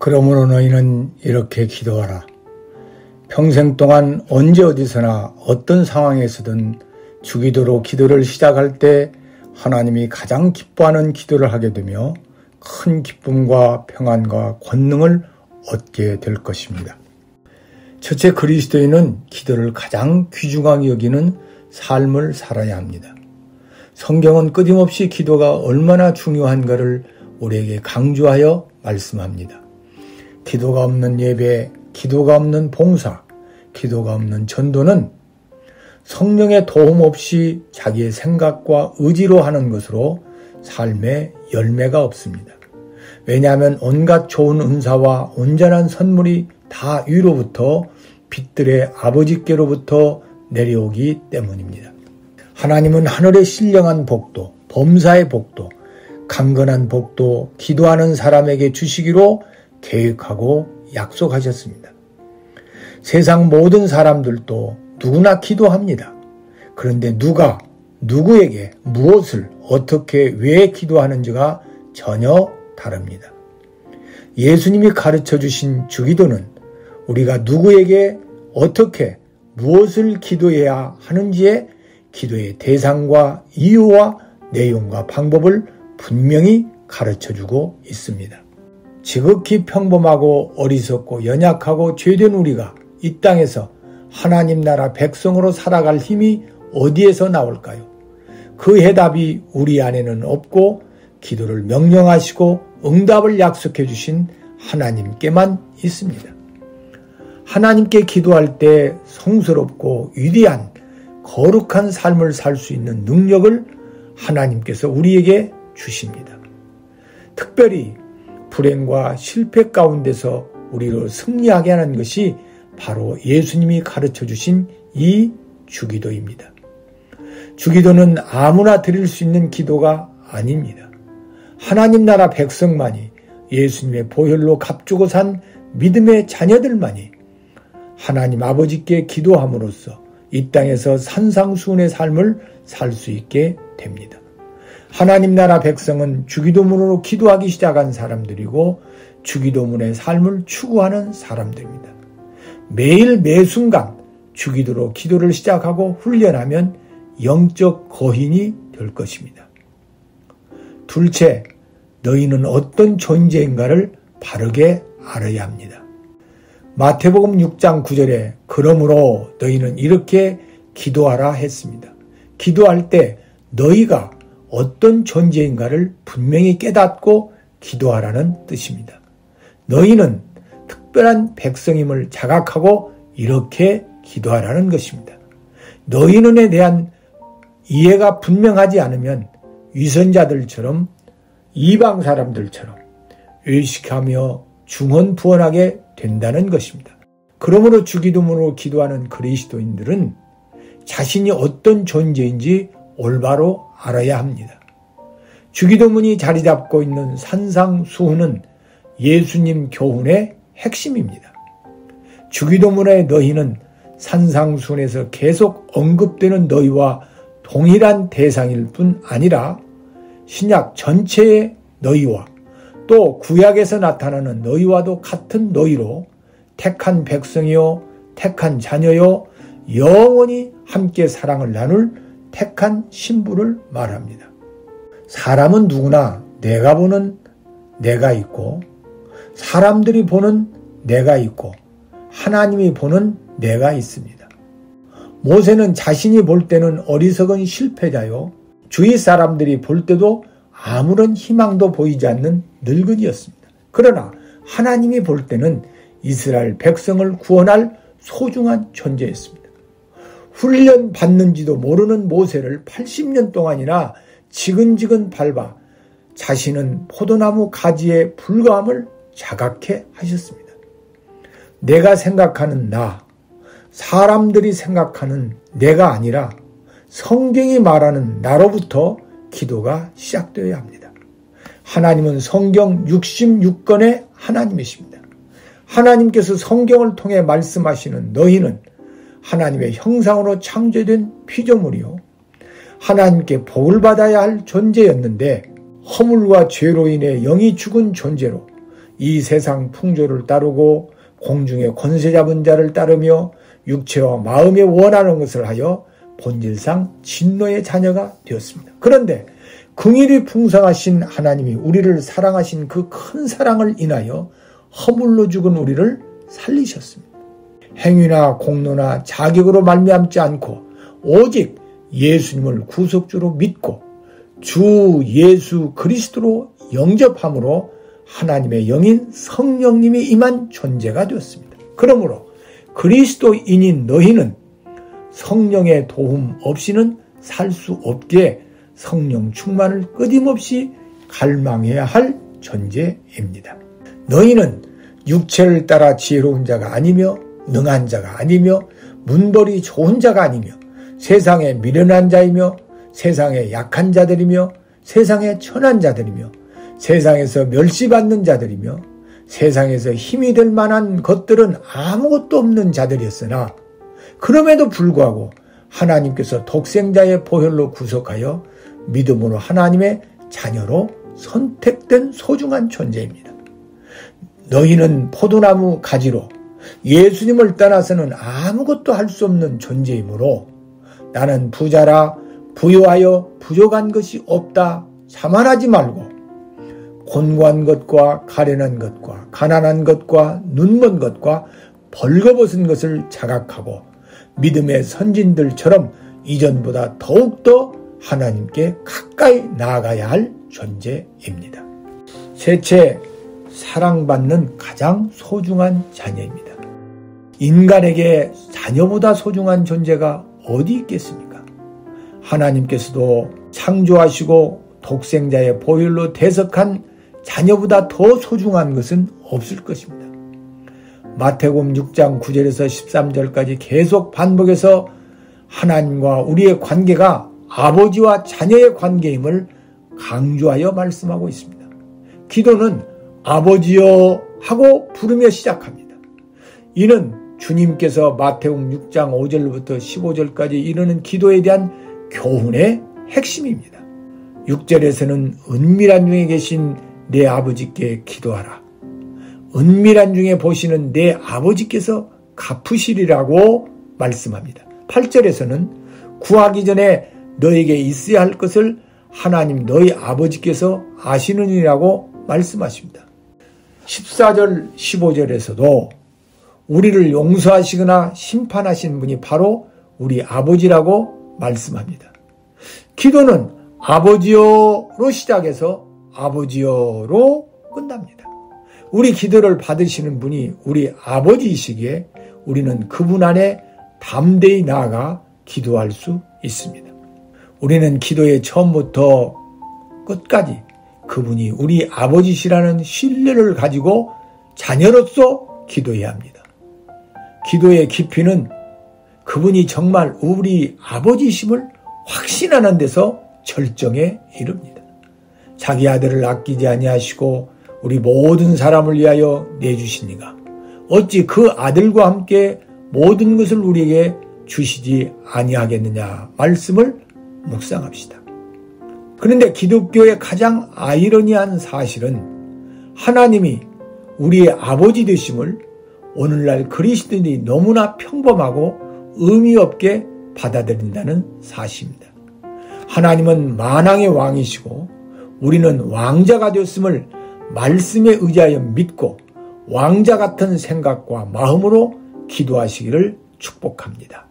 그러므로 너희는 이렇게 기도하라. 평생 동안 언제 어디서나 어떤 상황에서든 주기도로 기도를 시작할 때 하나님이 가장 기뻐하는 기도를 하게 되며 큰 기쁨과 평안과 권능을 얻게 될 것입니다. 첫째, 그리스도인은 기도를 가장 귀중하게 여기는 삶을 살아야 합니다. 성경은 끊임없이 기도가 얼마나 중요한가를 우리에게 강조하여 말씀합니다. 기도가 없는 예배, 기도가 없는 봉사, 기도가 없는 전도는 성령의 도움 없이 자기의 생각과 의지로 하는 것으로 삶에 열매가 없습니다. 왜냐하면 온갖 좋은 은사와 온전한 선물이 다 위로부터 빛들의 아버지께로부터 내려오기 때문입니다. 하나님은 하늘의 신령한 복도, 범사의 복도, 강건한 복도, 기도하는 사람에게 주시기로 계획하고 약속하셨습니다. 세상 모든 사람들도 누구나 기도합니다. 그런데 누가 누구에게 무엇을 어떻게 왜 기도하는지가 전혀 다릅니다. 예수님이 가르쳐 주신 주기도는 우리가 누구에게 어떻게 무엇을 기도해야 하는지에 기도의 대상과 이유와 내용과 방법을 분명히 가르쳐 주고 있습니다. 지극히 평범하고 어리석고 연약하고 죄된 우리가 이 땅에서 하나님 나라 백성으로 살아갈 힘이 어디에서 나올까요? 그 해답이 우리 안에는 없고 기도를 명령하시고 응답을 약속해 주신 하나님께만 있습니다. 하나님께 기도할 때 성스럽고 위대한 거룩한 삶을 살 수 있는 능력을 하나님께서 우리에게 주십니다. 특별히 불행과 실패 가운데서 우리를 승리하게 하는 것이 바로 예수님이 가르쳐 주신 이 주기도입니다. 주기도는 아무나 드릴 수 있는 기도가 아닙니다. 하나님 나라 백성만이, 예수님의 보혈로 값주고 산 믿음의 자녀들만이 하나님 아버지께 기도함으로써 이 땅에서 산상수훈의 삶을 살 수 있게 됩니다. 하나님 나라 백성은 주기도문으로 기도하기 시작한 사람들이고 주기도문의 삶을 추구하는 사람들입니다. 매일 매순간 주기도로 기도를 시작하고 훈련하면 영적 거인이 될 것입니다. 둘째, 너희는 어떤 존재인가를 바르게 알아야 합니다. 마태복음 6장 9절에 그러므로 너희는 이렇게 기도하라 했습니다. 기도할 때 너희가 어떤 존재인가를 분명히 깨닫고 기도하라는 뜻입니다. 너희는 특별한 백성임을 자각하고 이렇게 기도하라는 것입니다. 너희는에 대한 이해가 분명하지 않으면 위선자들처럼 이방 사람들처럼 의식하며 중언부언하게 된다는 것입니다. 그러므로 주기도문으로 기도하는 그리스도인들은 자신이 어떤 존재인지 올바로 알아야 합니다. 주기도문이 자리 잡고 있는 산상수훈은 예수님 교훈의 핵심입니다. 주기도문의 너희는 산상수훈에서 계속 언급되는 너희와 동일한 대상일 뿐 아니라 신약 전체의 너희와 또 구약에서 나타나는 너희와도 같은 너희로 택한 백성이요 택한 자녀요 영원히 함께 사랑을 나눌 택한 신부를 말합니다. 사람은 누구나 내가 보는 내가 있고 사람들이 보는 내가 있고 하나님이 보는 내가 있습니다. 모세는 자신이 볼 때는 어리석은 실패자요 주위 사람들이 볼 때도 아무런 희망도 보이지 않는 늙은이였습니다. 그러나 하나님이 볼 때는 이스라엘 백성을 구원할 소중한 존재였습니다. 훈련 받는지도 모르는 모세를 80년 동안이나 지근지근 밟아 자신은 포도나무 가지에 불과함을 자각해 하셨습니다. 내가 생각하는 나, 사람들이 생각하는 내가 아니라 성경이 말하는 나로부터 기도가 시작되어야 합니다. 하나님은 성경 66권의 하나님이십니다. 하나님께서 성경을 통해 말씀하시는 너희는 하나님의 형상으로 창조된 피조물이요 하나님께 복을 받아야 할 존재였는데 허물과 죄로 인해 영이 죽은 존재로 이 세상 풍조를 따르고 공중의 권세 잡은 자를 따르며 육체와 마음에 원하는 것을 하여 본질상 진노의 자녀가 되었습니다. 그런데 긍휼이 풍성하신 하나님이 우리를 사랑하신 그 큰 사랑을 인하여 허물로 죽은 우리를 살리셨습니다. 행위나 공로나 자격으로 말미암지 않고 오직 예수님을 구속주로 믿고 주 예수 그리스도로 영접함으로 하나님의 영인 성령님이 임한 존재가 되었습니다. 그러므로 그리스도인인 너희는 성령의 도움 없이는 살 수 없기에 성령 충만을 끊임없이 갈망해야 할 존재입니다. 너희는 육체를 따라 지혜로운 자가 아니며 능한 자가 아니며 문벌이 좋은 자가 아니며 세상에 미련한 자이며 세상에 약한 자들이며 세상에 천한 자들이며 세상에서 멸시받는 자들이며 세상에서 힘이 될 만한 것들은 아무것도 없는 자들이었으나 그럼에도 불구하고 하나님께서 독생자의 보혈로 구속하여 믿음으로 하나님의 자녀로 선택된 소중한 존재입니다. 너희는 포도나무 가지로 예수님을 떠나서는 아무것도 할 수 없는 존재이므로 나는 부자라 부유하여 부족한 것이 없다 자만하지 말고 곤고한 것과 가련한 것과 가난한 것과 눈먼 것과 벌거벗은 것을 자각하고 믿음의 선진들처럼 이전보다 더욱더 하나님께 가까이 나아가야 할 존재입니다. 셋째, 사랑받는 가장 소중한 자녀입니다. 인간에게 자녀보다 소중한 존재가 어디 있겠습니까? 하나님께서도 창조하시고 독생자의 보혈로 대속한 자녀보다 더 소중한 것은 없을 것입니다. 마태복음 6장 9절에서 13절까지 계속 반복해서 하나님과 우리의 관계가 아버지와 자녀의 관계임을 강조하여 말씀하고 있습니다. 기도는 아버지여 하고 부르며 시작합니다. 이는 주님께서 마태복음 6장 5절부터 15절까지 이르는 기도에 대한 교훈의 핵심입니다. 6절에서는 은밀한 중에 계신 내 아버지께 기도하라. 은밀한 중에 보시는 내 아버지께서 갚으시리라고 말씀합니다. 8절에서는 구하기 전에 너에게 있어야 할 것을 하나님 너희 아버지께서 아시느니라고 말씀하십니다. 14절 15절에서도 우리를 용서하시거나 심판하신 분이 바로 우리 아버지라고 말씀합니다. 기도는 아버지여로 시작해서 아버지여로 끝납니다. 우리 기도를 받으시는 분이 우리 아버지이시기에 우리는 그분 안에 담대히 나아가 기도할 수 있습니다. 우리는 기도의 처음부터 끝까지 그분이 우리 아버지시라는 신뢰를 가지고 자녀로서 기도해야 합니다. 기도의 깊이는 그분이 정말 우리 아버지심을 확신하는 데서 절정에 이릅니다. 자기 아들을 아끼지 아니하시고 우리 모든 사람을 위하여 내주시니가 어찌 그 아들과 함께 모든 것을 우리에게 주시지 아니하겠느냐 말씀을 묵상합시다. 그런데 기독교의 가장 아이러니한 사실은 하나님이 우리의 아버지 되심을 오늘날 그리스도인이 너무나 평범하고 의미 없게 받아들인다는 사실입니다. 하나님은 만왕의 왕이시고 우리는 왕자가 되었음을 말씀에 의지하여 믿고 왕자 같은 생각과 마음으로 기도하시기를 축복합니다.